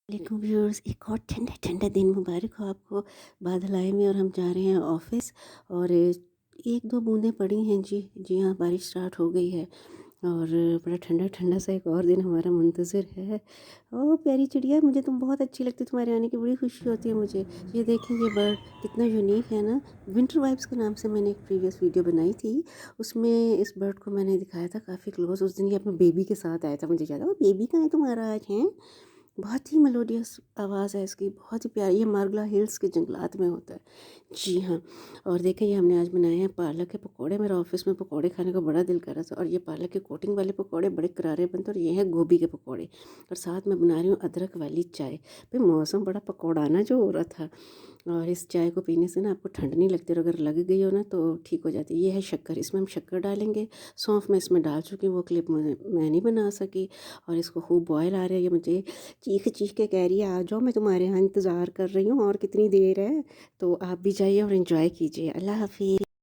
वालेकुम व्यूअर्स, एक और ठंडे ठंडे दिन मुबारक हो आपको। बादल आए हुए हैं और हम जा रहे हैं ऑफिस। और एक दो बूंदें पड़ी हैं जी। जी हाँ, बारिश स्टार्ट हो गई है और बड़ा ठंडा ठंडा सा एक और दिन हमारा मुंतज़िर है। ओ प्यारी चिड़िया, मुझे तुम बहुत अच्छी लगती, तुम्हारे आने की बड़ी खुशी होती है मुझे। ये देखें, ये बर्ड कितना यूनिक है ना। विंटर वाइब्स के नाम से मैंने एक प्रीवियस वीडियो बनाई थी, उसमें इस बर्ड को मैंने दिखाया था काफ़ी क्लोज। उस दिन ये अपने बेबी के साथ आया था, मुझे याद है। वो बेबी कहाँ है तुम्हारा आज? हैं, बहुत ही मेलोडियस आवाज़ है इसकी, बहुत ही प्यारी। ये मार्गला हिल्स के जंगलात में होता है। जी हाँ। और देखिए, ये हमने आज बनाए हैं पालक के पकोड़े। मेरा ऑफिस में पकोड़े खाने का बड़ा दिल कर रहा था, और ये पालक के कोटिंग वाले पकोड़े बड़े करारे बनते हैं। और ये है गोभी के पकोड़े, और साथ में बना रही हूँ अदरक वाली चाय। भाई मौसम बड़ा पकौड़ाना जो हो रहा था। और इस चाय को पीने से ना आपको ठंड नहीं लगती, और अगर लग गई हो ना तो ठीक हो जाती है। ये है शक्कर, इसमें हम शक्कर डालेंगे। सौंफ मैं इसमें डाल चुकी हूँ, वो क्लिप मैं नहीं बना सकी। और इसको खूब बॉयल आ रहा है, ये मुझे चीख चीख के कह रही है आ जाओ, मैं तुम्हारे यहाँ इंतज़ार कर रही हूँ, और कितनी देर है। तो आप भी जाइए और इन्जॉय कीजिए। अल्लाह हाफिज़।